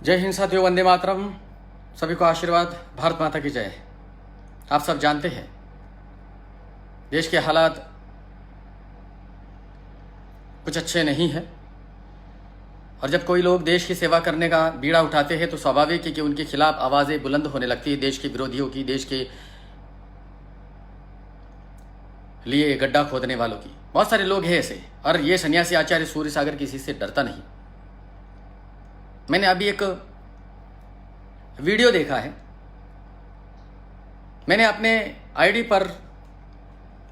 जय हिंद साथियों, वंदे मातरम। सभी को आशीर्वाद, भारत माता की जय। आप सब जानते हैं देश के हालात कुछ अच्छे नहीं हैं, और जब कोई लोग देश की सेवा करने का बीड़ा उठाते हैं तो स्वाभाविक है कि उनके खिलाफ आवाज़ें बुलंद होने लगती है। देश के विरोधियों की, देश के लिए गड्ढा खोदने वालों की। बहुत सारे लोग हैं ऐसे, और ये सन्यासी आचार्य सूर्यसागर किसी से डरता नहीं। मैंने अभी एक वीडियो देखा है, मैंने अपने आईडी पर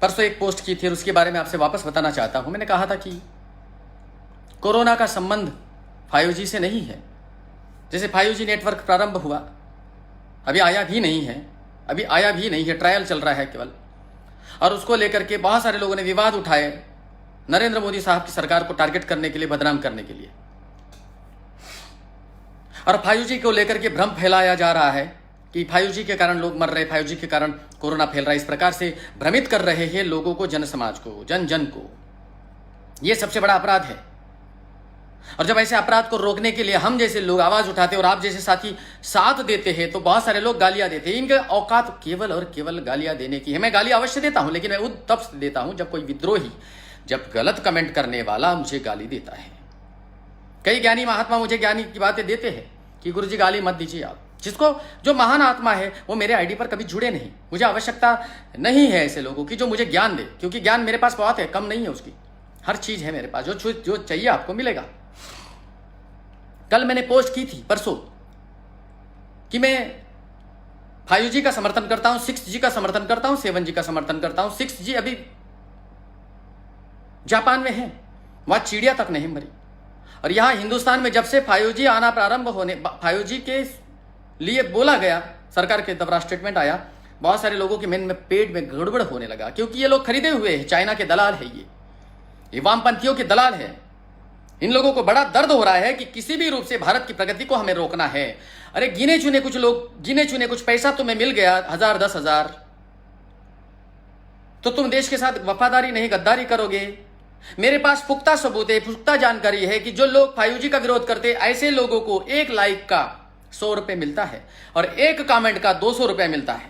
परसों एक पोस्ट की थी और उसके बारे में आपसे वापस बताना चाहता हूं। मैंने कहा था कि कोरोना का संबंध 5G से नहीं है। जैसे 5G नेटवर्क प्रारंभ हुआ, अभी आया भी नहीं है, ट्रायल चल रहा है केवल, और उसको लेकर के बहुत सारे लोगों ने विवाद उठाए नरेंद्र मोदी साहब की सरकार को टारगेट करने के लिए, बदनाम करने के लिए। और 5G को लेकर के भ्रम फैलाया जा रहा है कि 5G के कारण लोग मर रहे, 5G के कारण कोरोना फैल रहा है। इस प्रकार से भ्रमित कर रहे हैं लोगों को, जन समाज को, जन जन को। यह सबसे बड़ा अपराध है। और जब ऐसे अपराध को रोकने के लिए हम जैसे लोग आवाज उठाते और आप जैसे साथी साथ देते हैं तो बहुत सारे लोग गालियां देते हैं। इनके औकात केवल और केवल गालियां देने की है। मैं गाली अवश्य देता हूं, लेकिन मैं तब देता हूं जब कोई विद्रोही, जब गलत कमेंट करने वाला मुझे गाली देता है। कई ज्ञानी महात्मा मुझे ज्ञानी की बातें देते हैं कि गुरुजी गाली मत दीजिए आप। जिसको, जो महान आत्मा है वो मेरे आईडी पर कभी जुड़े नहीं। मुझे आवश्यकता नहीं है ऐसे लोगों की जो मुझे ज्ञान दे, क्योंकि ज्ञान मेरे पास बहुत है, कम नहीं है उसकी, हर चीज है मेरे पास। जो चाहिए आपको मिलेगा। कल मैंने पोस्ट की थी परसों कि मैं 5G का समर्थन करता हूं, 6G का समर्थन करता हूं, 7G का समर्थन करता हूं। 6G अभी जापान में है, वहां चिड़िया तक नहीं मरी। और यहां हिंदुस्तान में जब से 5G आना प्रारंभ होने, 5G के लिए बोला गया, सरकार के दबरा स्टेटमेंट आया, बहुत सारे लोगों के मन में पेट में गड़बड़ होने लगा, क्योंकि ये लोग खरीदे हुए हैं, चाइना के दलाल है, ये वामपंथियों के दलाल है। इन लोगों को बड़ा दर्द हो रहा है कि किसी भी रूप से भारत की प्रगति को हमें रोकना है। अरे गिने चुने कुछ लोग, गिने चुने कुछ पैसा तुम्हें मिल गया, 1000 10,000, तो तुम देश के साथ वफादारी नहीं, गद्दारी करोगे। मेरे पास पुख्ता सबूत है, पुख्ता जानकारी है कि जो लोग 5G का विरोध करते, ऐसे लोगों को एक लाइक का 100 रुपए मिलता है और एक कमेंट का 200 रुपए मिलता है।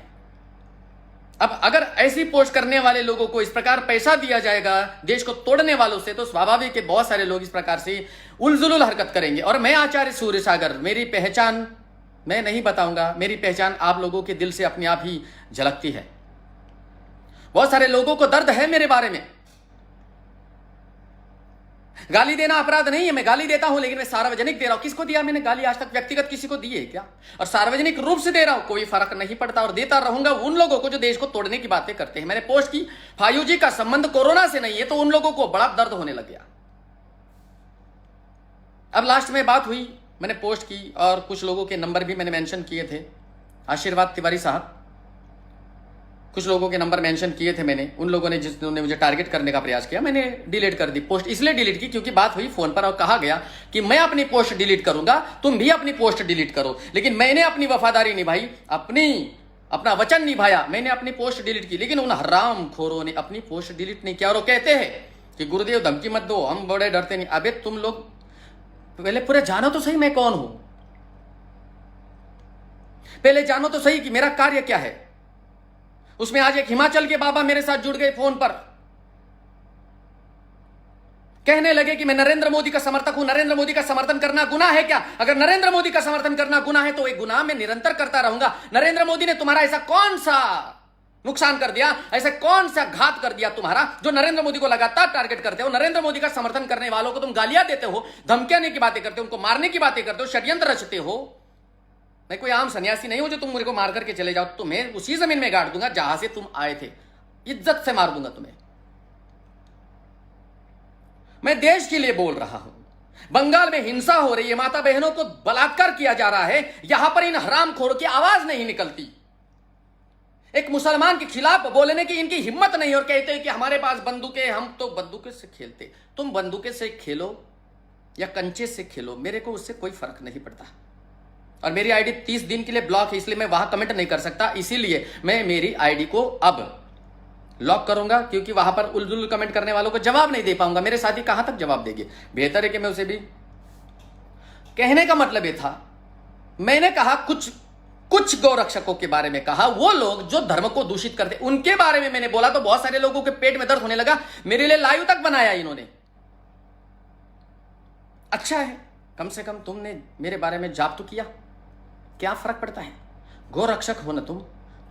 अब अगर ऐसी पोस्ट करने वाले लोगों को इस प्रकार पैसा दिया जाएगा देश को तोड़ने वालों से, तो स्वाभाविक है बहुत सारे लोग इस प्रकार से उलझुल हरकत करेंगे। और मैं आचार्य सूर्यसागर, मेरी पहचान मैं नहीं बताऊंगा, मेरी पहचान आप लोगों के दिल से अपने आप ही झलकती है। बहुत सारे लोगों को दर्द है मेरे बारे में। गाली देना अपराध नहीं है, मैं गाली देता हूं, लेकिन मैं सार्वजनिक दे रहा हूं। किसको दिया मैंने गाली? आज तक व्यक्तिगत किसी को दी है क्या? और सार्वजनिक रूप से दे रहा हूं, कोई फर्क नहीं पड़ता, और देता रहूंगा उन लोगों को जो देश को तोड़ने की बातें करते हैं। मैंने पोस्ट की 5G का संबंध कोरोना से नहीं है, तो उन लोगों को बड़ा दर्द होने लग गया। अब लास्ट में बात हुई, मैंने पोस्ट की और कुछ लोगों के नंबर भी मैंने मेंशन किए थे। आशीर्वाद तिवारी साहब, कुछ लोगों के नंबर मेंशन किए थे मैंने। उन लोगों ने जिन्होंने मुझे टारगेट करने का प्रयास किया, मैंने डिलीट कर दी पोस्ट। इसलिए डिलीट की क्योंकि बात हुई फोन पर और कहा गया कि मैं अपनी पोस्ट डिलीट करूंगा, तुम भी अपनी पोस्ट डिलीट करो। लेकिन मैंने अपनी वफादारी निभाई, अपना वचन निभाया, मैंने अपनी पोस्ट डिलीट की। लेकिन उन हरामखोरों ने अपनी पोस्ट डिलीट नहीं किया और वो कहते हैं कि गुरुदेव धमकी मत दो, हम बड़े डरते नहीं। अबे तुम लोग पहले पूरे जानो तो सही मैं कौन हूं, पहले जानो तो सही कि मेरा कार्य क्या है। उसमें आज एक हिमाचल के बाबा मेरे साथ जुड़ गए फोन पर, कहने लगे कि मैं नरेंद्र मोदी का समर्थक हूं। नरेंद्र मोदी का समर्थन करना गुनाह है क्या? अगर नरेंद्र मोदी का समर्थन करना गुनाह है तो एक गुनाह मैं निरंतर करता रहूंगा। नरेंद्र मोदी ने तुम्हारा ऐसा कौन सा नुकसान कर दिया, ऐसा कौन सा घात कर दिया तुम्हारा, जो नरेंद्र मोदी को लगातार टारगेट करते हो? नरेंद्र मोदी का समर्थन करने वालों को तुम गालियां देते हो, धमकियाने की बातें करते हो, उनको मारने की बातें करते हो, षड्यंत्र रचते हो। मैं कोई आम सन्यासी नहीं हूं जो तुम मेरे को मार करके चले जाओ। तुम्हें उसी जमीन में गाड़ दूंगा जहां से तुम आए थे, इज्जत से मार दूंगा तुम्हें। मैं देश के लिए बोल रहा हूं। बंगाल में हिंसा हो रही है, माता बहनों को बलात्कार किया जा रहा है, यहां पर इन हरामखोरों की आवाज नहीं निकलती। एक मुसलमान के खिलाफ बोलने की इनकी हिम्मत नहीं, और कहते हैं कि हमारे पास बंदूकें, हम तो बंदूकें से खेलते। तुम बंदूकें से खेलो या कंचे से खेलो, मेरे को उससे कोई फर्क नहीं पड़ता। और मेरी आईडी 30 दिन के लिए ब्लॉक है, इसलिए मैं वहां कमेंट नहीं कर सकता। इसीलिए मैं मेरी आईडी को अब लॉक करूंगा, क्योंकि वहां पर उलझुल कमेंट करने वालों को जवाब नहीं दे पाऊंगा। मेरे साथी कहां तक जवाब देंगे? बेहतर है कि मैं उसे भी, कहने का मतलब यह था मैंने कहा कुछ गौरक्षकों के बारे में कहा, वो लोग जो धर्म को दूषित करते उनके बारे में मैंने बोला, तो बहुत सारे लोगों के पेट में दर्द होने लगा। मेरे लिए लाइव तक बनाया इन्होंने। अच्छा है, कम से कम तुमने मेरे बारे में जाप तो किया, क्या फर्क पड़ता है? गोरक्षक हो ना तुम,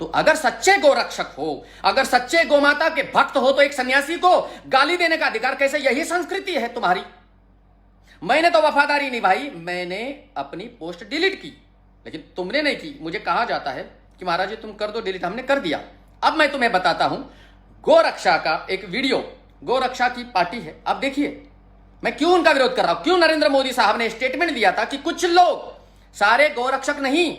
तो अगर सच्चे गोरक्षक हो, अगर सच्चे गोमाता के भक्त हो, तो एक सन्यासी को गाली देने का अधिकार कैसे? यही संस्कृति है तुम्हारी। मैंने तो वफादारी निभाई, मैंने अपनी पोस्ट डिलीट की, लेकिन तुमने नहीं की। मुझे कहा जाता है कि महाराज जी तुम कर दो डिलीट, हमने कर दिया। अब मैं तुम्हें बताता हूं गोरक्षा का एक वीडियो, गोरक्षा की पार्टी है। अब देखिए मैं क्यों उनका विरोध कर रहा हूं, क्यों नरेंद्र मोदी साहब ने स्टेटमेंट दिया था कि कुछ लोग, सारे गोरक्षक नहीं।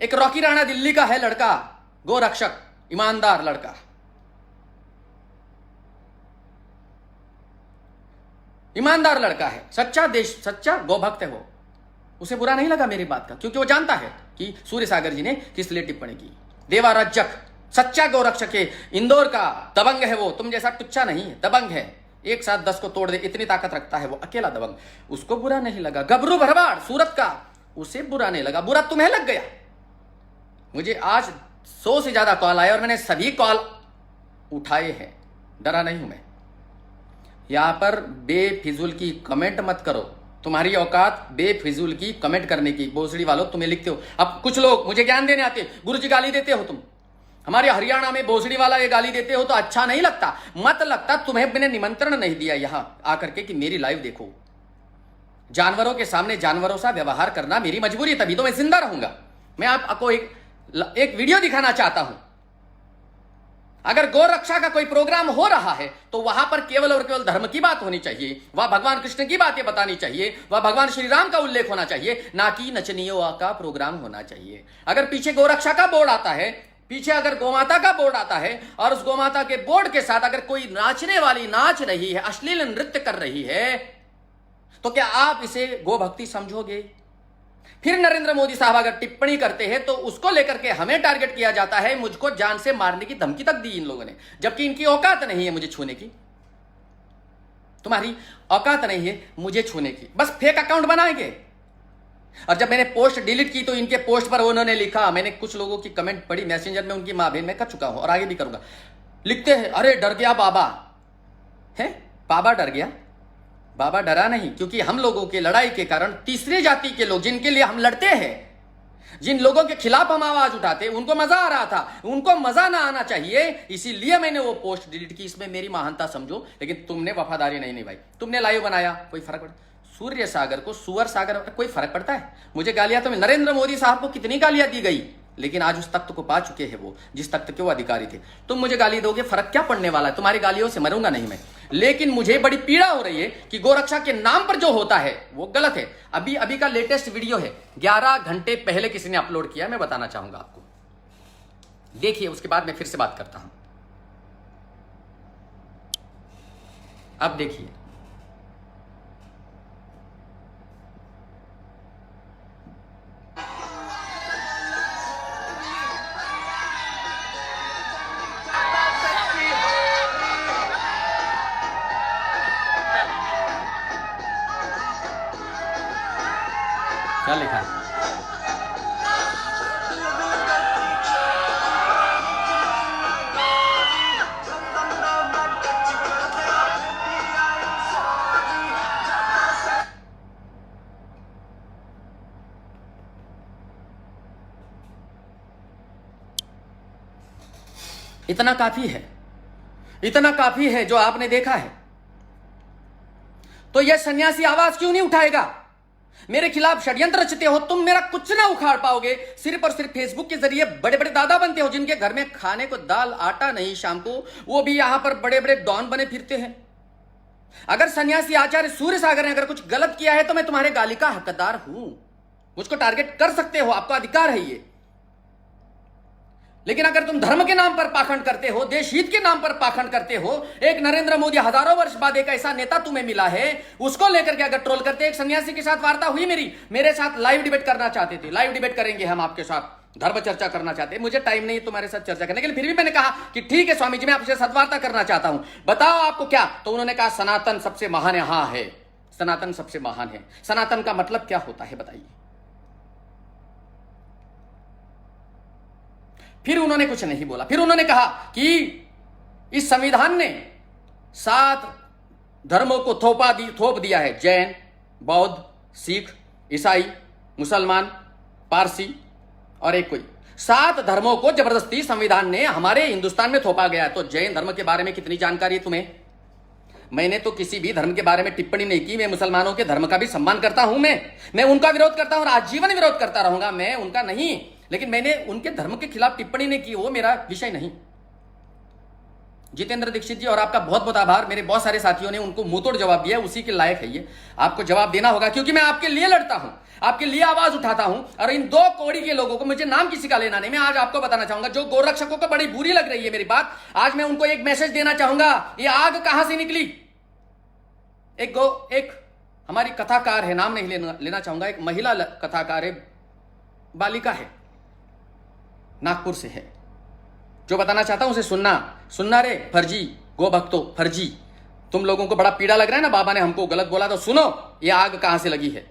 एक रॉकी राणा दिल्ली का है लड़का, गोरक्षक, ईमानदार लड़का, ईमानदार लड़का है, सच्चा सच्चा गोभक्त है वो। उसे बुरा नहीं लगा मेरी बात का, क्योंकि वो जानता है कि सूर्य सागर जी ने किस लिए टिप्पणी की। देवाराज्यक, सच्चा गोरक्षक है, इंदौर का दबंग है वो, तुम जैसा टुच्चा नहीं है, दबंग है, एक साथ 10 को तोड़ दे इतनी ताकत रखता है वो, अकेला दबंग। उसको बुरा नहीं लगा। गबरू भरवाड़ सूरत का, उसे बुरा नहीं लगा, बुरा तुम्हें लग गया। मुझे आज 100 से ज्यादा कॉल आए और मैंने सभी कॉल उठाए हैं, डरा नहीं हूं मैं। यहां पर बेफिजूल की कमेंट मत करो, तुम्हारी औकात बेफिजूल की कमेंट करने की। भोसड़ी वालों तुम्हें लिखते हो, अब कुछ लोग मुझे ज्ञान देने आते, गुरुजी गाली देते हो तुम, हमारे हरियाणा में भोसड़ी वाला ये गाली देते हो तो अच्छा नहीं लगता, मत लगता। तुम्हें मैंने निमंत्रण नहीं दिया यहां आकर के कि मेरी लाइव देखो। जानवरों के सामने जानवरों सा व्यवहार करना मेरी मजबूरी, तभी तो मैं जिंदा रहूंगा। मैं आपको एक वीडियो दिखाना चाहता हूं। अगर गोरक्षा का कोई प्रोग्राम हो रहा है तो वहां पर केवल और केवल धर्म की बात होनी चाहिए, वह भगवान कृष्ण की बातें बतानी चाहिए, वह भगवान श्री राम का उल्लेख होना चाहिए, ना कि नचनियों का प्रोग्राम होना चाहिए। अगर पीछे गोरक्षा का बोर्ड आता है, पीछे अगर गोमाता का बोर्ड आता है और उस गोमाता के बोर्ड के साथ अगर कोई नाचने वाली नाच रही है, अश्लील नृत्य कर रही है, तो क्या आप इसे गोभक्ति समझोगे? फिर नरेंद्र मोदी साहब अगर टिप्पणी करते हैं तो उसको लेकर के हमें टारगेट किया जाता है, मुझको जान से मारने की धमकी तक दी इन लोगों ने, जबकि इनकी औकात नहीं है मुझे छूने की। तुम्हारी औकात नहीं है मुझे छूने की, बस फेक अकाउंट बनाएंगे। और जब मैंने पोस्ट डिलीट की तो इनके पोस्ट पर उन्होंने लिखा, मैंने कुछ लोगों की कमेंट पढ़ी मैसेंजर में, उनकी मां बहन में कर चुका हूं और आगे भी करूंगा। लिखते हैं, अरे डर गया बाबा है, बाबा डर गया। बाबा डरा नहीं, क्योंकि हम लोगों के लड़ाई के कारण तीसरी जाति के लोग जिनके लिए हम लड़ते हैं, जिन लोगों के खिलाफ हम आवाज उठाते, उनको मजा आ रहा था, उनको मजा ना आना चाहिए, इसीलिए मैंने वो पोस्ट डिलीट की। इसमें मेरी महानता समझो, लेकिन तुमने वफादारी नहीं निभाई। तुमने लाइव बनाया, कोई फर्क पड़ता? सूर्य सागर को सुअर सागर कोई फर्क पड़ता है? मुझे गालियां तो नरेंद्र मोदी साहब को कितनी गालियां दी गई, लेकिन आज उस तख्त को पा चुके हैं वो, जिस तख्त के वो अधिकारी थे। तुम मुझे गाली दोगे, फर्क क्या पड़ने वाला है? तुम्हारी गालियों से मरूंगा नहीं मैं, लेकिन मुझे बड़ी पीड़ा हो रही है कि गोरक्षा के नाम पर जो होता है वो गलत है। अभी का लेटेस्ट वीडियो है, 11 घंटे पहले किसी ने अपलोड किया, मैं बताना चाहूंगा आपको, देखिए, उसके बाद मैं फिर से बात करता हूं। अब देखिए, क्या लिखा है? इतना काफी है, इतना काफी है जो आपने देखा है। तो यह सन्यासी आवाज क्यों नहीं उठाएगा? मेरे खिलाफ षड्यंत्र रचते हो तुम, मेरा कुछ ना उखाड़ पाओगे। सिर्फ और सिर्फ फेसबुक के जरिए बड़े बड़े दादा बनते हो, जिनके घर में खाने को दाल आटा नहीं शाम को, वो भी यहां पर बड़े बड़े डॉन बने फिरते हैं। अगर सन्यासी आचार्य सूर्य सागर ने अगर कुछ गलत किया है तो मैं तुम्हारे गाली का हकदार हूं, मुझको टारगेट कर सकते हो, आपका अधिकार है ये। लेकिन अगर तुम धर्म के नाम पर पाखंड करते हो, देश हित के नाम पर पाखंड करते हो, एक नरेंद्र मोदी हजारों वर्ष बाद एक ऐसा नेता तुम्हें मिला है, उसको लेकर के अगर ट्रोल करते। एक सन्यासी के साथ वार्ता हुई मेरे साथ लाइव डिबेट करना चाहते थे, लाइव डिबेट करेंगे हम आपके साथ, धर्म चर्चा करना चाहते। मुझे टाइम नहीं तुम्हारे साथ चर्चा करने के लिए, फिर भी मैंने कहा कि ठीक है स्वामी जी, मैं आपसे सद्वार्ता करना चाहता हूं, बताओ आपको क्या। तो उन्होंने कहा सनातन सबसे महान यहां है, सनातन सबसे महान है। सनातन का मतलब क्या होता है बताइए। फिर उन्होंने कुछ नहीं बोला। फिर उन्होंने कहा कि इस संविधान ने 7 धर्मों को थोप दिया है, जैन, बौद्ध, सिख, ईसाई, मुसलमान, पारसी और एक कोई 7 धर्मों को जबरदस्ती संविधान ने हमारे हिंदुस्तान में थोपा गया है। तो जैन धर्म के बारे में कितनी जानकारी है तुम्हें? मैंने तो किसी भी धर्म के बारे में टिप्पणी नहीं की। मैं मुसलमानों के धर्म का भी सम्मान करता हूं। मैं उनका विरोध करता हूं और आजीवन विरोध करता रहूंगा। मैं उनका नहीं, लेकिन मैंने उनके धर्म के खिलाफ टिप्पणी नहीं की, वो मेरा विषय नहीं। जितेंद्र दीक्षित जी, और आपका बहुत बहुत आभार। मेरे बहुत सारे साथियों ने उनको मुंहतोड़ जवाब दिया, उसी के लायक है ये। आपको जवाब देना होगा क्योंकि मैं आपके लिए लड़ता हूं, आपके लिए आवाज उठाता हूं। और इन 2 कौड़ी के लोगों को, मुझे नाम किसी का लेना नहीं, मैं आज आपको बताना चाहूंगा, जो गोरक्षकों को बड़ी बुरी लग रही है मेरी बात, आज मैं उनको एक मैसेज देना चाहूंगा। ये आग कहां से निकली? एक हमारी कथाकार है, नाम नहीं लेना चाहूंगा, एक महिला कथाकार है, बालिका है, नागपुर से है। जो बताना चाहता हूं उसे सुनना रे फर्जी गो भक्तो, फर्जी। तुम लोगों को बड़ा पीड़ा लग रहा है ना, बाबा ने हमको गलत बोला, तो सुनो ये आग कहां से लगी है।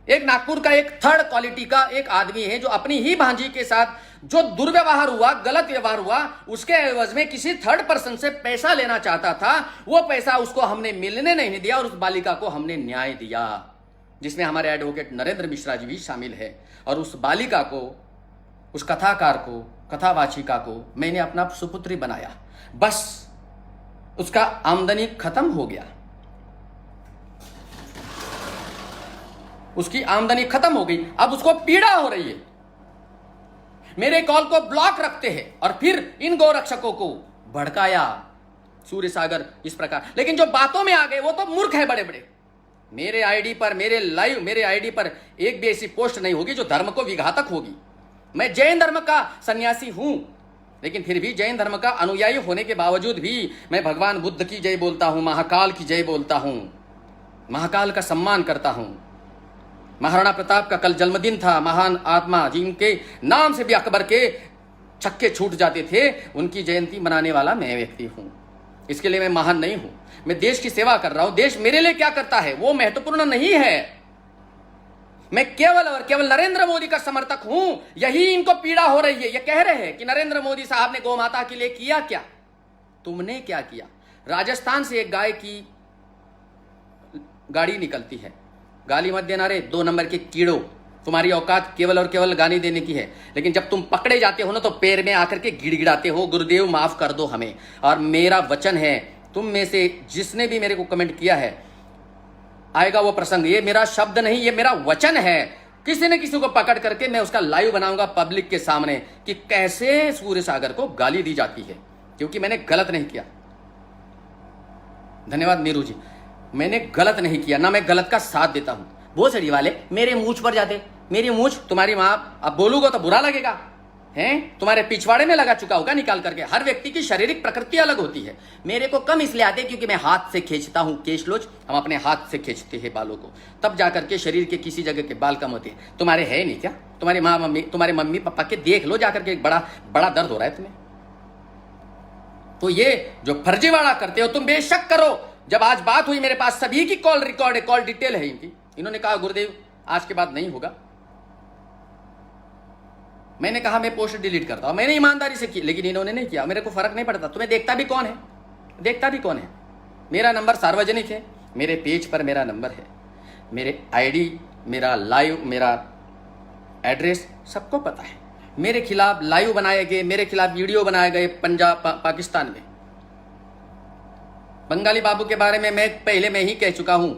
एक नागपुर का एक 3rd क्वालिटी का एक आदमी है, जो अपनी ही भांजी के साथ जो दुर्व्यवहार हुआ, गलत व्यवहार हुआ, उसके एवज में किसी 3rd पर्सन से पैसा लेना चाहता था। वो पैसा उसको हमने मिलने नहीं दिया और उस बालिका को हमने न्याय दिया, जिसमें हमारे एडवोकेट नरेंद्र मिश्रा जी भी शामिल है। और उस बालिका को, उस कथाकार को, कथावाचिका को मैंने अपना सुपुत्री बनाया। बस उसका आमदनी खत्म हो गया, उसकी आमदनी खत्म हो गई, अब उसको पीड़ा हो रही है। मेरे कॉल को ब्लॉक रखते हैं और फिर इन गोरक्षकों को भड़काया सूर्य सागर इस प्रकार। लेकिन जो बातों में आ गए वो तो मूर्ख है बड़े बड़े। मेरे आईडी पर, मेरे आईडी पर एक भी ऐसी पोस्ट नहीं होगी जो धर्म को विघातक होगी। मैं जैन धर्म का सन्यासी हूं, लेकिन फिर भी जैन धर्म का अनुयायी होने के बावजूद भी मैं भगवान बुद्ध की जय बोलता हूं, महाकाल की जय बोलता हूं, महाकाल का सम्मान करता हूं। महाराणा प्रताप का कल जन्मदिन था, महान आत्मा जिनके नाम से भी अकबर के छक्के छूट जाते थे, उनकी जयंती मनाने वाला मैं व्यक्ति हूं। इसके लिए मैं महान नहीं हूं, मैं देश की सेवा कर रहा हूं। देश मेरे लिए क्या करता है वो महत्वपूर्ण नहीं है। मैं केवल और केवल नरेंद्र मोदी का समर्थक हूं। यही इनको पीड़ा हो रही है। ये कह रहे हैं कि नरेंद्र मोदी साहब ने गौ माता के लिए किया क्या? तुमने क्या किया? राजस्थान से एक गाय की गाड़ी निकलती है, गाली मत देना रे 2 नंबर के कीड़ो, तुम्हारी औकात केवल और केवल गाली देने की है। लेकिन जब तुम पकड़े जाते हो ना, तो पैर में आकर के गिड़गिड़ाते हो, गुरुदेव माफ कर दो हमें। और मेरा वचन है, तुम में से जिसने भी मेरे को कमेंट किया है, आएगा वो प्रसंग। ये मेरा शब्द नहीं, ये मेरा वचन है। किसी न किसी को पकड़ करके मैं उसका लाइव बनाऊंगा पब्लिक के सामने कि कैसे सूर्य सागर को गाली दी जाती है, क्योंकि मैंने गलत नहीं किया। धन्यवाद नीरू जी, मैंने गलत नहीं किया, ना मैं गलत का साथ देता हूं। भोसड़ी वाले मेरे मूंछ पर जाते, मेरी मूंछ तुम्हारी मां, अब बोलूंगा तो बुरा लगेगा, हैं? तुम्हारे पिछवाड़े में लगा चुका होगा निकाल करके। हर व्यक्ति की शारीरिक प्रकृति अलग होती है। मेरे को कम इसलिए आते क्योंकि मैं हाथ से खींचता हूं केश लोच, हम अपने हाथ से खींचते हैं बालों को, तब जाकर के शरीर के किसी जगह के बाल कम होते हैं। तुम्हारे है नहीं क्या? तुम्हारी माँ मम्मी, तुम्हारे मम्मी पापा के देख लो जाकर के, बड़ा बड़ा दर्द हो रहा है तुम्हें। तो ये जो फर्जीवाड़ा करते हो तुम बेशक करो। जब आज बात हुई मेरे पास, सभी की कॉल रिकॉर्ड है, कॉल डिटेल है इनकी। इन्होंने कहा गुरुदेव आज के बाद नहीं होगा। मैंने कहा मैं पोस्ट डिलीट करता हूं, मैंने ईमानदारी से की, लेकिन इन्होंने नहीं किया। मेरे को फर्क नहीं पड़ता, तुम्हें देखता भी कौन है, देखता भी कौन है। मेरा नंबर सार्वजनिक है, मेरे पेज पर मेरा नंबर है, मेरे आईडी, मेरा लाइव, मेरा एड्रेस सबको पता है। मेरे खिलाफ लाइव बनाए गए, मेरे खिलाफ वीडियो बनाए गए पंजाब पाकिस्तान में। बंगाली बाबू के बारे में मैं पहले में ही कह चुका हूं,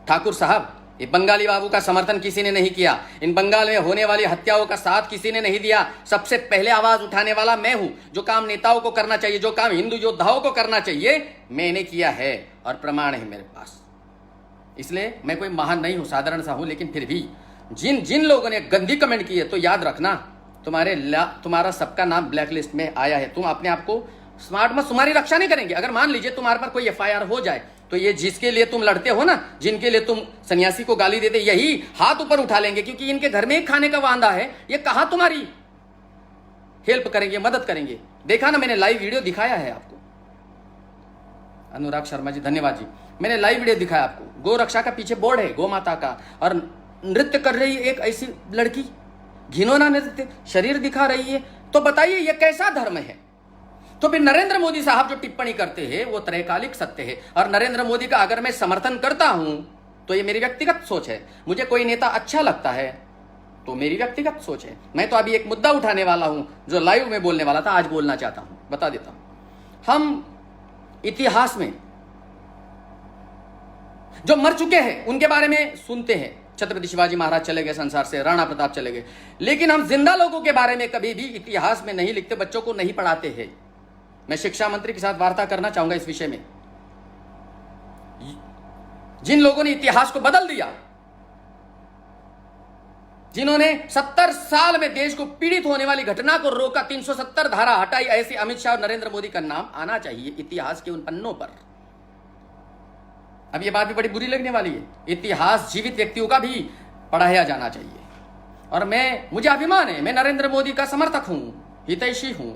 ठाकुर साहब, ये बंगाली बाबू का समर्थन किसी ने नहीं किया। इन बंगाल में होने वाली हत्याओं का साथ किसी ने नहीं दिया। सबसे पहले आवाज उठाने वाला मैं हूं। जो काम नेताओं को करना चाहिए, जो काम हिंदू योद्धाओं को करना चाहिए, मैंने किया है और प्रमाण है मेरे पास। इसलिए मैं कोई महान नहीं हूं, साधारण सा हूं। लेकिन फिर भी जिन जिन लोगों ने गंदी कमेंट की है, तो याद रखना तुम्हारा सबका नाम ब्लैक लिस्ट में आया है। तुम अपने आप को स्मार्ट मत, तुम्हारी रक्षा नहीं करेंगे। अगर मान लीजिए तुम्हारे पर कोई FIR हो जाए, तो ये जिसके लिए तुम लड़ते हो ना, जिनके लिए तुम सन्यासी को गाली देते, यही हाथ ऊपर उठा लेंगे, क्योंकि इनके घर में खाने का वांदा है। ये कहां तुम्हारी हेल्प करेंगे, मदद करेंगे? देखा ना, मैंने लाइव वीडियो दिखाया है आपको। अनुराग शर्मा जी धन्यवाद जी। मैंने लाइव वीडियो दिखाया आपको, गौ रक्षा का पीछे बोर्ड है गौ माता का, और नृत्य कर रही है एक ऐसी लड़की, घिनौना नृत्य, शरीर दिखा रही है। तो बताइए ये कैसा धर्म है? तो फिर नरेंद्र मोदी साहब जो टिप्पणी करते हैं वो त्रैकालिक सत्य है, और नरेंद्र मोदी का अगर मैं समर्थन करता हूं तो ये मेरी व्यक्तिगत सोच है। मुझे कोई नेता अच्छा लगता है तो मेरी व्यक्तिगत सोच है। मैं तो अभी एक मुद्दा उठाने वाला हूं जो लाइव में बोलने वाला था, आज बोलना चाहता हूं, बता देता हूं। हम इतिहास में जो मर चुके हैं उनके बारे में सुनते हैं, छत्रपति शिवाजी महाराज चले गए संसार से, राणा प्रताप चले गए, लेकिन हम जिंदा लोगों के बारे में कभी भी इतिहास में नहीं लिखते, बच्चों को नहीं पढ़ाते हैं। मैं शिक्षा मंत्री के साथ वार्ता करना चाहूंगा इस विषय में। जिन लोगों ने इतिहास को बदल दिया, जिन्होंने 70 साल में देश को पीड़ित होने वाली घटना को रोका, 370 धारा हटाई, ऐसे अमित शाह और नरेंद्र मोदी का नाम आना चाहिए इतिहास के उन पन्नों पर। अब ये बात भी बड़ी बुरी लगने वाली है, इतिहास जीवित व्यक्तियों का भी पढ़ाया जाना चाहिए। और मुझे अभिमान है, मैं नरेंद्र मोदी का समर्थक हूं, हितैषी हूं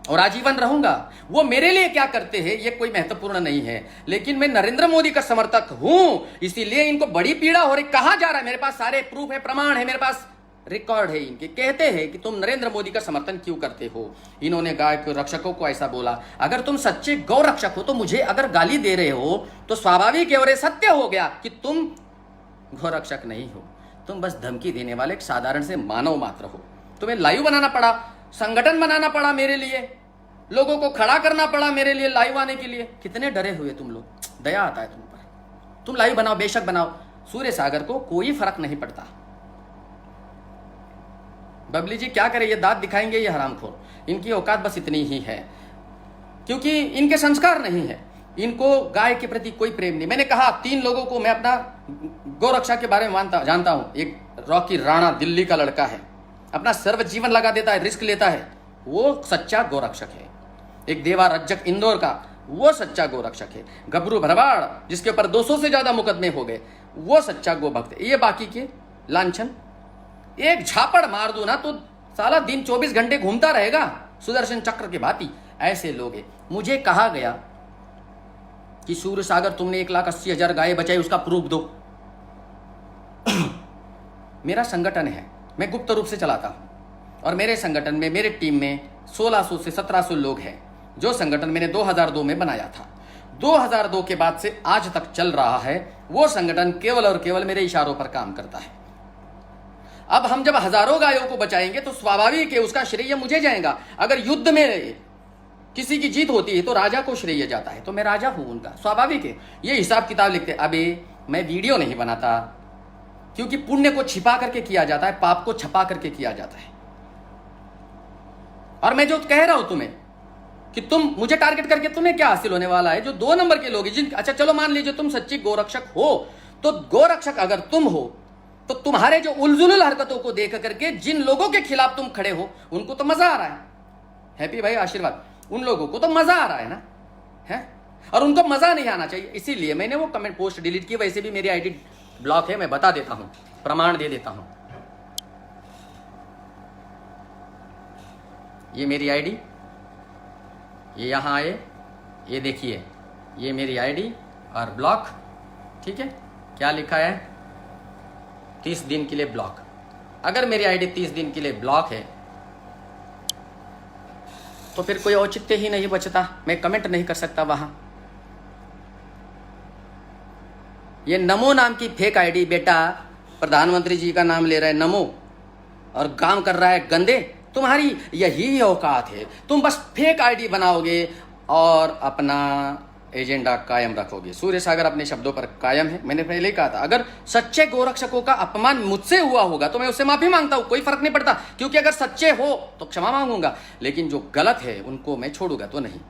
और आजीवन रहूंगा। वो मेरे लिए क्या करते हैं ये कोई महत्वपूर्ण नहीं है, लेकिन मैं नरेंद्र मोदी का समर्थक हूं, इसीलिए इनको बड़ी पीड़ा हो रही। कहा जा रहा है, मेरे पास सारे प्रूफ है, प्रमाण है, मेरे पास रिकॉर्ड है इनके, कहते हैं कि तुम नरेंद्र मोदी का समर्थन क्यों करते हो। इन्होंने गाय के रक्षकों को ऐसा बोला, अगर तुम सच्चे गौ रक्षक हो तो मुझे अगर गाली दे रहे हो तो स्वाभाविक है और ये सत्य हो गया कि तुम गौ रक्षक नहीं हो, तुम बस धमकी देने वाले एक साधारण से मानव मात्र हो। तुम्हें लाइव बनाना पड़ा, संगठन बनाना पड़ा मेरे लिए, लोगों को खड़ा करना पड़ा मेरे लिए लाइव आने के लिए। कितने डरे हुए तुम लोग, दया आता है तुम पर। तुम लाइव बनाओ, बेशक बनाओ, सूर्य सागर को कोई फर्क नहीं पड़ता। बबली जी क्या करे, ये दांत दिखाएंगे ये हरामखोर, इनकी औकात बस इतनी ही है, क्योंकि इनके संस्कार नहीं है, इनको गाय के प्रति कोई प्रेम नहीं। मैंने कहा 3 लोगों को मैं अपना गौ रक्षा के बारे में जानता हूं। एक रॉकी राणा दिल्ली का लड़का है, अपना सर्व जीवन लगा देता है, रिस्क लेता है, वो सच्चा गौ रक्षक है। एक देवा रज्जक इंदौर का, वो सच्चा गौ रक्षक है। गबरू भरवाड़ जिसके ऊपर 200 से ज्यादा मुकदमे हो गए, वो सच्चा गो भक्त है। ये बाकी के लांछन, एक झापड़ मार दो ना तो साला दिन 24 घंटे घूमता रहेगा सुदर्शन चक्र के भांति, ऐसे लोग हैं। मुझे कहा गया कि सूर्य सागर तुमने 1,80,000 गाय बचाई, उसका प्रूफ दो। मेरा संगठन है, मैं गुप्त रूप से चलाता हूं, और मेरे संगठन में, मेरे टीम में 1600 से 1700 लोग हैं। जो संगठन मैंने 2002 में बनाया था, 2002 के बाद से आज तक चल रहा है, वो संगठन केवल और केवल मेरे इशारों पर काम करता है। अब हम जब हजारों गायों को बचाएंगे तो स्वाभाविक है उसका श्रेय मुझे जाएगा। अगर युद्ध में किसी की जीत होती है तो राजा को श्रेय जाता है, तो मैं राजा हूं उनका, स्वाभाविक है। ये हिसाब किताब लिखते। अबे मैं वीडियो नहीं बनाता, क्योंकि पुण्य को छिपा करके किया जाता है, पाप को छपा करके किया जाता है। और मैं जो कह रहा हूं तुम्हें कि तुम मुझे टारगेट करके तुम्हें क्या हासिल होने वाला है, जो 2 नंबर के लोग हैं, अच्छा चलो मान लीजिए तुम सच्ची गोरक्षक हो, तो गोरक्षक अगर तुम हो तो तुम्हारे जो उलझुल हरकतों को देख करके जिन लोगों के खिलाफ तुम खड़े हो उनको तो मजा आ रहा है। हैप्पी भाई आशीर्वाद, उन लोगों को तो मजा आ रहा है ना, है, और उनको मजा नहीं आना चाहिए। इसीलिए मैंने वो कमेंट पोस्ट डिलीट की। वैसे भी मेरी आईडी ब्लॉक है, मैं बता देता हूं, प्रमाण दे देता हूं। ये मेरी आईडी, ये यहां आए, ये देखिए, ये मेरी आईडी और ब्लॉक, ठीक है। क्या लिखा है, 30 दिन के लिए ब्लॉक। अगर मेरी आईडी 30 दिन के लिए ब्लॉक है तो फिर कोई औचित्य ही नहीं बचता, मैं कमेंट नहीं कर सकता वहां। ये नमो नाम की फेक आईडी, बेटा प्रधानमंत्री जी का नाम ले रहा है नमो और काम कर रहा है गंदे, तुम्हारी यही औकात है। तुम बस फेक आईडी बनाओगे और अपना एजेंडा कायम रखोगे। सूर्य सागर अपने शब्दों पर कायम है। मैंने पहले ही कहा था, अगर सच्चे गोरक्षकों का अपमान मुझसे हुआ होगा तो मैं उससे माफी मांगता हूं, कोई फर्क नहीं पड़ता, क्योंकि अगर सच्चे हो तो क्षमा मांगूंगा, लेकिन जो गलत है उनको मैं छोड़ूंगा तो नहीं,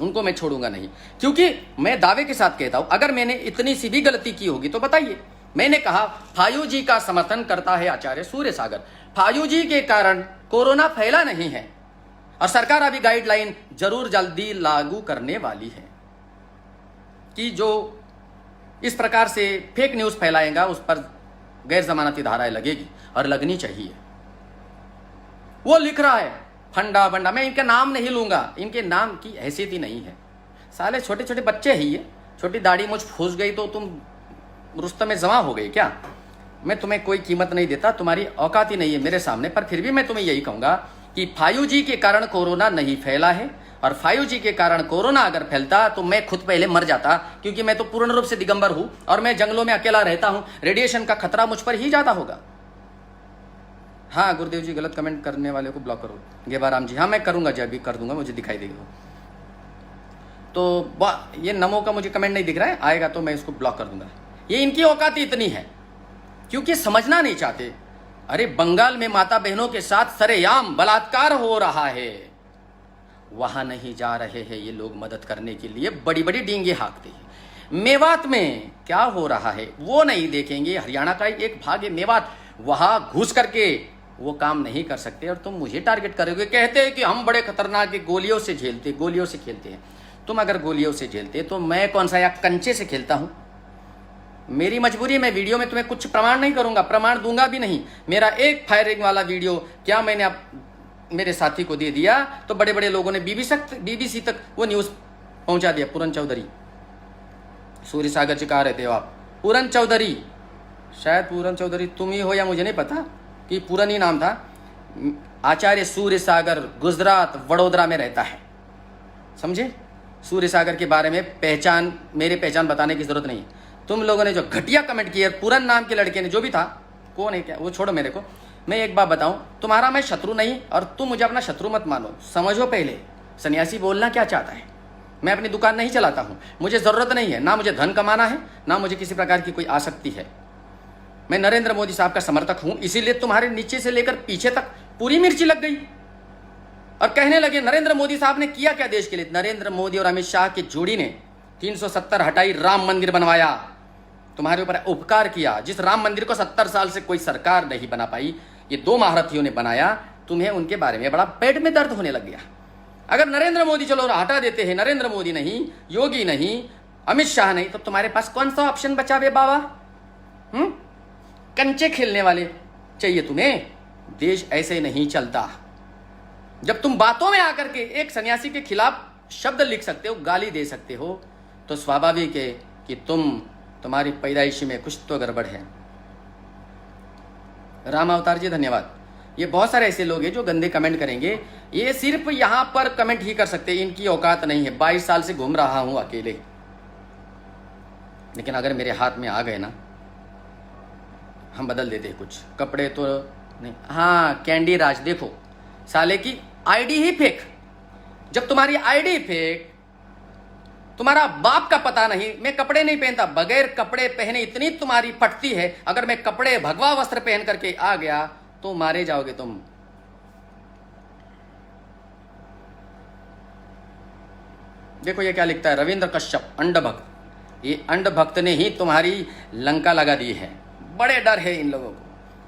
उनको मैं छोड़ूंगा नहीं। क्योंकि मैं दावे के साथ कहता हूं, अगर मैंने इतनी सी भी गलती की होगी तो बताइए। मैंने कहा 5G का समर्थन करता है आचार्य सूर्य सागर। 5G के कारण कोरोना फैला नहीं है, और सरकार अभी गाइडलाइन जरूर जल्दी लागू करने वाली है कि जो इस प्रकार से फेक न्यूज फैलाएगा उस पर गैर जमानती धाराएं लगेगी, और लगनी चाहिए। वो लिख रहा है फंडा बंडा, मैं इनका नाम नहीं लूंगा, इनके नाम की हैसियत ही नहीं है। साले छोटे छोटे बच्चे ही है, छोटी दाढ़ी मुझ फूस गई तो तुम रुस्तम में जमा हो गई क्या? मैं तुम्हें कोई कीमत नहीं देता, तुम्हारी औकात ही नहीं है मेरे सामने। पर फिर भी मैं तुम्हें यही कहूँगा कि 5G के कारण कोरोना नहीं फैला है, और 5G के कारण कोरोना अगर फैलता तो मैं खुद पहले मर जाता, क्योंकि मैं तो पूर्ण रूप से दिगंबर हूँ और मैं जंगलों में अकेला रहता हूँ। रेडिएशन का खतरा मुझ पर ही ज़्यादा होगा। हाँ गुरुदेव जी, गलत कमेंट करने वाले को ब्लॉक करो। गेबाराम जी, हाँ मैं करूँगा, जब भी कर दूंगा, मुझे दिखाई देगा। तो ये नमो का मुझे कमेंट नहीं दिख रहा है, आएगा तो मैं इसको ब्लॉक कर दूंगा। ये इनकी औकात इतनी है क्योंकि समझना नहीं चाहते। अरे बंगाल में माता बहनों के साथ सरेआम बलात्कार हो रहा है, वहां नहीं जा रहे हैं ये लोग मदद करने के लिए, बड़ी बड़ी डींगे हाँकते हैं। मेवात में क्या हो रहा है वो नहीं देखेंगे। हरियाणा का एक भाग है मेवात, वहां घुस करके वो काम नहीं कर सकते, और तुम मुझे टारगेट करोगे। कहते हैं कि हम बड़े खतरनाक है, गोलियों से झेलते, गोलियों से खेलते हैं। तुम अगर गोलियों से झेलते तो मैं कौन सा या कंचे से खेलता हूं? मेरी मजबूरी, मैं वीडियो में तुम्हें कुछ प्रमाण नहीं करूंगा, प्रमाण दूंगा भी नहीं। मेरा एक फायरिंग वाला वीडियो क्या मैंने मेरे साथी को दे दिया तो बड़े बड़े लोगों ने बीबीसी तक वो न्यूज पहुंचा दिया। पूरन चौधरी, सूर्य सागर जी कहाँ रहते हो आप? पूरन चौधरी, शायद पूरन चौधरी तुम ही हो या मुझे नहीं पता, कि पूरन ही नाम था। आचार्य सूर्य सागर गुजरात वडोदरा में रहता है, समझे? सूर्य सागर के बारे में मेरे पहचान बताने की जरूरत नहीं। तुम लोगों ने जो घटिया कमेंट किया पूरन नाम के लड़के ने, जो भी था, कौन है क्या, वो छोड़ो मेरे को। मैं एक बात बताऊं, तुम्हारा मैं शत्रु नहीं, और तुम मुझे अपना शत्रु मत मानो। समझो पहले सन्यासी बोलना क्या चाहता है। मैं अपनी दुकान नहीं चलाता हूं, मुझे जरूरत नहीं है, ना मुझे धन कमाना है, ना मुझे किसी प्रकार की कोई आसक्ति है। मैं नरेंद्र मोदी साहब का समर्थक हूं, इसीलिए तुम्हारे नीचे से लेकर पीछे तक पूरी मिर्ची लग गई और कहने लगे नरेंद्र मोदी साहब ने किया क्या देश के लिए। नरेंद्र मोदी और अमित शाह की जोड़ी ने 370 हटाई, राम मंदिर बनवाया, तुम्हारे ऊपर उपकार किया। जिस राम मंदिर को 70 साल से कोई सरकार नहीं बना पाई, ये दो महारथियों ने बनाया। तुम्हें उनके बारे में बड़ा पेट में दर्द होने लग गया। अगर नरेंद्र मोदी चलो हटा देते हैं, नरेंद्र मोदी नहीं, योगी नहीं, अमित शाह नहीं, तो तुम्हारे पास कौन सा ऑप्शन बचा बे बाबा? कंचे खेलने वाले चाहिए तुम्हें। देश ऐसे नहीं चलता। जब तुम बातों में आकर के एक सन्यासी के खिलाफ शब्द लिख सकते हो, गाली दे सकते हो, तो स्वाभाविक है कि तुम्हारी पैदाइशी में कुछ तो गड़बड़ है। राम अवतार जी धन्यवाद। ये बहुत सारे ऐसे लोग हैं जो गंदे कमेंट करेंगे, ये सिर्फ यहां पर कमेंट ही कर सकते हैं, इनकी औकात नहीं है। 22 साल से घूम रहा हूं अकेले, लेकिन अगर मेरे हाथ में आ गए ना, हम बदल देते हैं कुछ। कपड़े तो नहीं, हाँ कैंडी राज देखो, साले की आईडी ही फेक। जब तुम्हारी आईडी फेक, तुम्हारा बाप का पता नहीं, मैं कपड़े नहीं पहनता, बगैर कपड़े पहने इतनी तुम्हारी फटती है, अगर मैं कपड़े भगवा वस्त्र पहन करके आ गया तो मारे जाओगे तुम। देखो ये क्या लिखता है, रविंद्र कश्यप, अंड भक्त। ये अंड भक्त ने ही तुम्हारी लंका लगा दी है। बड़े डर है इन लोगों को।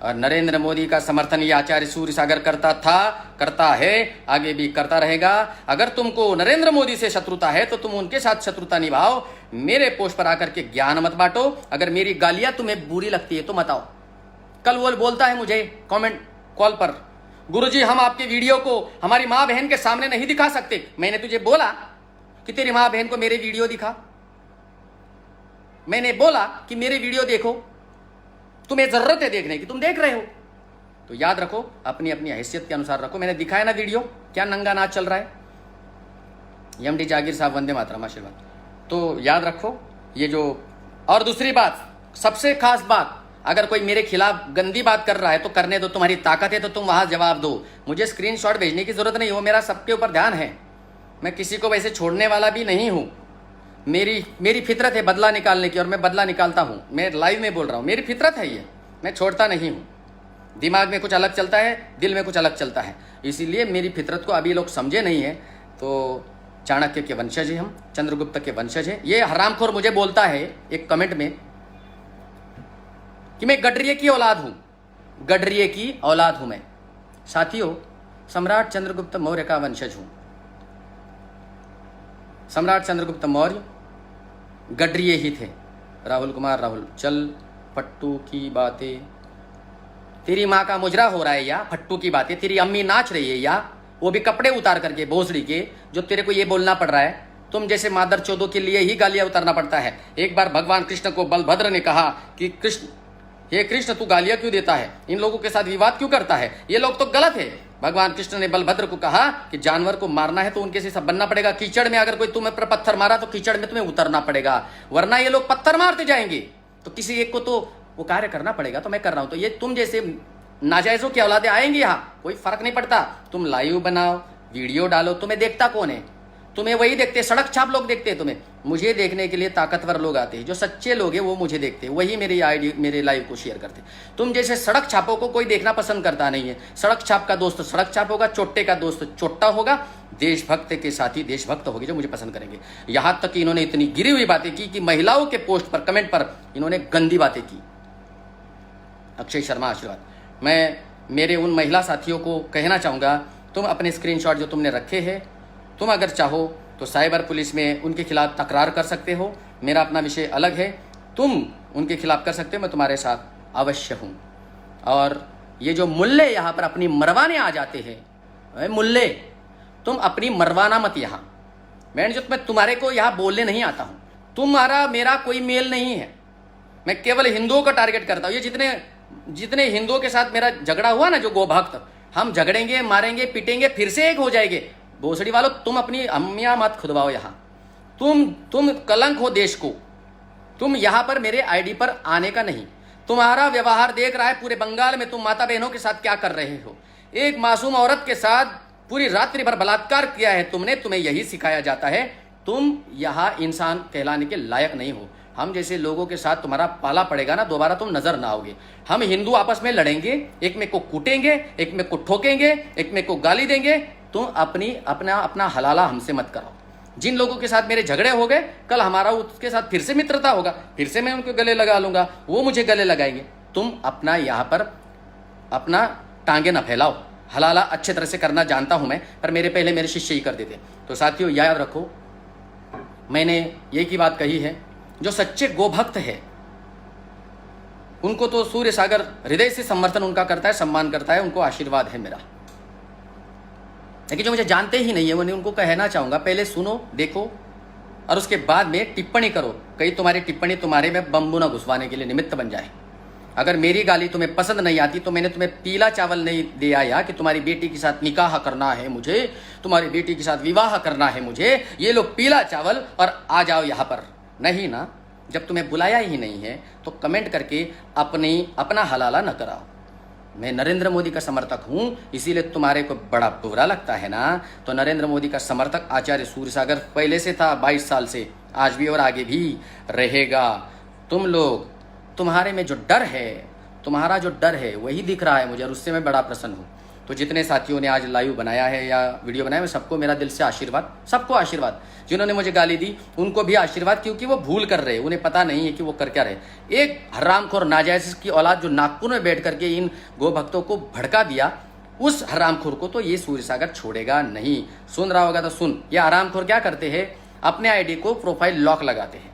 और नरेंद्र मोदी का समर्थन ये आचार्य सूर्य सागर करता था, करता है, आगे भी करता रहेगा। अगर तुमको नरेंद्र मोदी से शत्रुता है तो तुम उनके साथ शत्रुता निभाओ, मेरे पोस्ट पर आकर के ज्ञान मत बांटो। अगर मेरी गालियां तुम्हें बुरी लगती है तो मत आओ। कल वो बोलता है मुझे कमेंट कॉल पर, गुरुजी हम आपके वीडियो को हमारी माँ बहन के सामने नहीं दिखा सकते। मैंने तुझे बोला कि तेरी माँ बहन को मेरे वीडियो दिखा, मैंने बोला कि मेरे वीडियो देखो, तुम्हें जरूरत है देखने की, तुम देख रहे हो। तो याद रखो, अपनी अपनी हैसियत के अनुसार रखो। मैंने दिखाया ना वीडियो, क्या नंगा नाच चल रहा है। एमडी जागीर साहब वंदे मातरम, आशीर्वाद। तो याद रखो ये जो। और दूसरी बात, सबसे खास बात, अगर कोई मेरे खिलाफ गंदी बात कर रहा है तो करने दो, तुम्हारी ताकत है तो तुम वहां जवाब दो। मुझे स्क्रीनशॉट भेजने की जरूरत नहीं, वो मेरा सबके ऊपर ध्यान है। मैं किसी को वैसे छोड़ने वाला भी नहीं हूं। मेरी फितरत है बदला निकालने की, और मैं बदला निकालता हूं। मैं लाइव में बोल रहा हूं, मेरी फितरत है ये, मैं छोड़ता नहीं हूं। दिमाग में कुछ अलग चलता है, दिल में कुछ अलग चलता है, इसीलिए मेरी फितरत को अभी लोग समझे नहीं है। तो चाणक्य के वंशज हैं हम, चंद्रगुप्त के वंशज हैं। ये हरामखोर मुझे बोलता है एक कमेंट में कि मैं गडरिये की औलाद हूं, गडरिये की औलाद हूं मैं। साथियों, सम्राट चंद्रगुप्त मौर्य का वंशज हूं। सम्राट चंद्रगुप्त मौर्य गडरिये ही थे। राहुल कुमार, राहुल चल, फट्टू की बातें, तेरी माँ का मुजरा हो रहा है या फट्टू की बातें, तेरी अम्मी नाच रही है या, वो भी कपड़े उतार करके भोसड़ी के, जो तेरे को ये बोलना पड़ रहा है। तुम जैसे मादर चौदों के लिए ही गालियां उतारना पड़ता है। एक बार भगवान कृष्ण को बलभद्र ने कहा कि कृष्ण, हे कृष्ण तू गालियां क्यों देता है, इन लोगों के साथ विवाद क्यों करता है, ये लोग तो गलत है। भगवान कृष्ण ने बलभद्र को कहा कि जानवर को मारना है तो उनके से सब बनना पड़ेगा। कीचड़ में अगर कोई तुम्हें पर पत्थर मारा तो कीचड़ में तुम्हें उतरना पड़ेगा, वरना ये लोग पत्थर मारते जाएंगे। तो किसी एक को तो वो कार्य करना पड़ेगा। तो मैं कर रहा हूं। तो ये तुम जैसे नाजायजों की औलादे आएंगी यहाँ, कोई फर्क नहीं पड़ता। तुम लाइव बनाओ, वीडियो डालो, तुम्हें देखता कौन है? तुम्हें वही देखते, सड़क छाप लोग देखते हैं तुम्हें। मुझे देखने के लिए ताकतवर लोग आते हैं, जो सच्चे लोग हैं वो मुझे देखते हैं, वही मेरी आईडी मेरे लाइव को शेयर करते हैं। तुम जैसे सड़क छापों को कोई देखना पसंद करता नहीं है। सड़क छाप का दोस्त सड़क छाप होगा, चोट्टे का दोस्त चोट्टा होगा, देशभक्त के साथी देशभक्त होगी जो मुझे पसंद करेंगे। यहां तक कि इन्होंने इतनी गिरी हुई बातें की कि महिलाओं के पोस्ट पर, कमेंट पर इन्होंने गंदी बातें की। अक्षय शर्मा आशीर्वाद। मैं मेरे उन महिला साथियों को कहना चाहूँगा, तुम अपने स्क्रीनशॉट जो तुमने रखे हैं, तुम अगर चाहो तो साइबर पुलिस में उनके खिलाफ तकरार कर सकते हो। मेरा अपना विषय अलग है, तुम उनके खिलाफ कर सकते हो, मैं तुम्हारे साथ अवश्य हूँ। और ये जो मुल्ले यहाँ पर अपनी मरवाने आ जाते हैं, मुल्ले तुम अपनी मरवाना मत यहाँ। मैं तुम्हारे को यहाँ बोलने नहीं आता हूँ, तुम्हारा मेरा कोई मेल नहीं है। मैं केवल हिंदुओं को टारगेट करता हूँ। ये जितने हिंदुओं के साथ मेरा झगड़ा हुआ ना, जो गोभक्त, हम झगड़ेंगे, मारेंगे, पिटेंगे, फिर से एक हो जाएंगे। भोसड़ी वालों, तुम अपनी अम्मियां मत खुदवाओ यहाँ। तुम कलंक हो देश को। तुम यहाँ पर मेरे आईडी पर आने का नहीं। तुम्हारा व्यवहार देख रहा है पूरे बंगाल में, तुम माता बहनों के साथ क्या कर रहे हो। एक मासूम औरत के साथ पूरी रात्रि भर बलात्कार किया है तुमने, तुम्हें यही सिखाया जाता है। तुम यहाँ इंसान कहलाने के लायक नहीं हो। हम जैसे लोगों के साथ तुम्हारा पाला पड़ेगा ना, दोबारा तुम नजर ना आओगे। हम हिंदू आपस में लड़ेंगे, एक में को कूटेंगे, एक में को ठोकेंगे, एक में को गाली देंगे। तुम अपना हलाला हमसे मत कराओ। जिन लोगों के साथ मेरे झगड़े हो गए, कल हमारा उसके साथ फिर से मित्रता होगा, फिर से मैं उनको गले लगा लूंगा, वो मुझे गले लगाएंगे। तुम अपना यहाँ पर अपना टांगे ना फैलाओ। हलाला अच्छे तरह से करना जानता हूं मैं, पर मेरे मेरे शिष्य ही कर देते। तो साथियों याद रखो, मैंने ये की बात कही है, जो सच्चे गोभक्त है उनको तो सूर्य सागर हृदय से समर्थन उनका करता है, सम्मान करता है, उनको आशीर्वाद है मेरा। लेकिन जो मुझे जानते ही नहीं है, मैं उनको कहना चाहूंगा, पहले सुनो, देखो, और उसके बाद में टिप्पणी करो। कहीं तुम्हारी टिप्पणी तुम्हारे में बम्बू ना घुसवाने के लिए निमित्त बन जाए। अगर मेरी गाली तुम्हें पसंद नहीं आती तो मैंने तुम्हें पीला चावल नहीं दे आया कि तुम्हारी बेटी के साथ निकाह करना है मुझे, तुम्हारी बेटी के साथ विवाह करना है मुझे, ये लो पीला चावल और आ जाओ यहाँ पर। नहीं ना, जब तुम्हें बुलाया ही नहीं है तो कमेंट करके अपना हलाला न कराओ। मैं नरेंद्र मोदी का समर्थक हूं, इसीलिए तुम्हारे को बड़ा बुरा लगता है ना। तो नरेंद्र मोदी का समर्थक आचार्य सूर्यसागर पहले से था, 22 साल से, आज भी और आगे भी रहेगा। तुम लोग, तुम्हारे में जो डर है, तुम्हारा जो डर है वही दिख रहा है मुझे, और उससे मैं बड़ा प्रसन्न हूँ। तो जितने साथियों ने आज लाइव बनाया है या वीडियो बनाया है, सबको मेरा दिल से आशीर्वाद, सबको आशीर्वाद। जिन्होंने मुझे गाली दी उनको भी आशीर्वाद, क्योंकि वो भूल कर रहे, उन्हें पता नहीं है कि वो कर क्या रहे। एक हरामखोर नाजायज की औलाद जो नागपुर में बैठ करके इन गो भक्तों को भड़का दिया, उस हरामखोर को तो ये सूर्यसागर छोड़ेगा नहीं। सुन रहा होगा तो सुन। ये हरामखोर क्या करते हैं, अपने आईडी को प्रोफाइल लॉक लगाते हैं,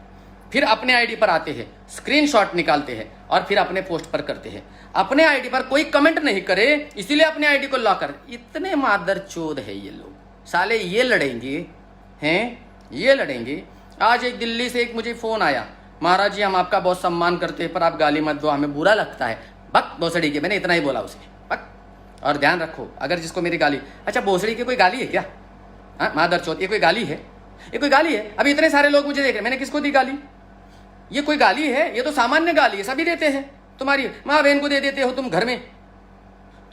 फिर अपने आईडी पर आते हैं, स्क्रीनशॉट निकालते हैं और फिर अपने पोस्ट पर करते हैं। अपने आईडी पर कोई कमेंट नहीं करे, इसीलिए अपने आईडी को लॉक कर। इतने मादरचोद है ये लोग, साले ये लड़ेंगे हैं, ये लड़ेंगे। आज एक दिल्ली से एक मुझे फोन आया, महाराज जी हम आपका बहुत सम्मान करते हैं पर आप गाली मत दो, हमें बुरा लगता है। बक भोसड़ी के, मैंने इतना ही बोला उसे, बक। और ध्यान रखो, अगर जिसको मेरी गाली, अच्छा भोसड़ी की कोई गाली है क्या? हाँ मादरचोद, ये कोई गाली है? ये कोई गाली है? अभी इतने सारे लोग मुझे देख रहे, मैंने किसको दी गाली? ये कोई गाली है? ये तो सामान्य गाली है, सभी देते हैं। तुम्हारी माँ बहन को दे देते हो तुम घर में।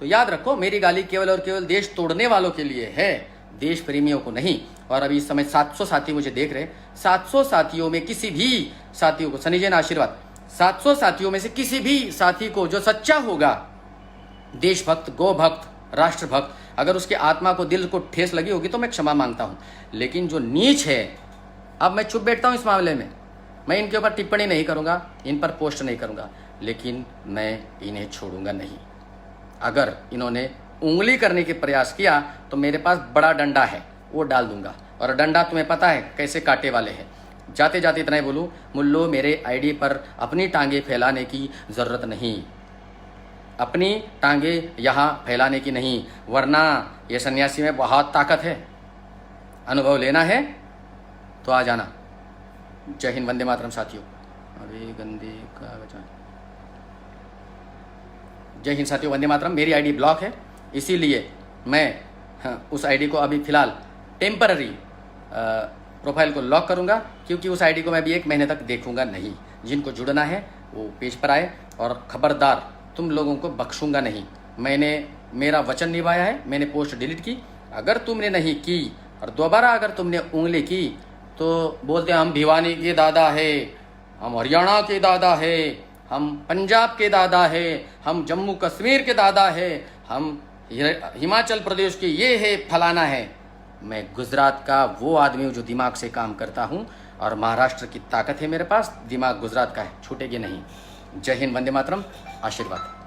तो याद रखो, मेरी गाली केवल और केवल देश तोड़ने वालों के लिए है, देश प्रेमियों को नहीं। और अभी इस समय 700 साथी मुझे देख रहे, 700 साथियों में किसी भी साथियों को, सनी जैन आशीर्वाद, 700 साथियों में से किसी भी साथी को जो सच्चा होगा, देशभक्त, गोभक्त, राष्ट्रभक्त, अगर उसके आत्मा को, दिल को ठेस लगी होगी तो मैं क्षमा मांगता हूं। लेकिन जो नीच है, अब मैं चुप बैठता हूं इस मामले में, मैं इनके ऊपर टिप्पणी नहीं करूंगा, इन पर पोस्ट नहीं करूंगा, लेकिन मैं इन्हें छोड़ूंगा नहीं। अगर इन्होंने उंगली करने के प्रयास किया तो मेरे पास बड़ा डंडा है, वो डाल दूंगा। और डंडा तुम्हें पता है कैसे काटे वाले हैं। जाते जाते इतना ही बोलूं, मुल्लो मेरे आईडी पर अपनी टांगे फैलाने की जरूरत नहीं, अपनी टांगे यहाँ फैलाने की नहीं, वरना ये सन्यासी में बहुत ताकत है। अनुभव लेना है तो आ जाना। जय हिंद, वंदे मातरम साथियों। अभी गंदी का बचा। जय हिंद साथियों, वंदे मातरम। मेरी आईडी ब्लॉक है, इसीलिए मैं उस आईडी को अभी फ़िलहाल टेम्पररी प्रोफाइल को लॉक करूंगा, क्योंकि उस आईडी को मैं अभी 1 महीने तक देखूंगा नहीं। जिनको जुड़ना है वो पेज पर आए, और खबरदार तुम लोगों को बख्शूंगा नहीं। मैंने मेरा वचन निभाया है, मैंने पोस्ट डिलीट की। अगर तुमने नहीं की और दोबारा अगर तुमने उंगली की तो बोलते हम भिवानी के दादा है, हम हरियाणा के दादा है, हम पंजाब के दादा है, हम जम्मू कश्मीर के दादा है, हम हिमाचल प्रदेश के ये है, फलाना है। मैं गुजरात का वो आदमी हूँ जो दिमाग से काम करता हूँ, और महाराष्ट्र की ताकत है मेरे पास, दिमाग गुजरात का है, छूटेगी नहीं। जय हिंद, वंदे मातरम, आशीर्वाद।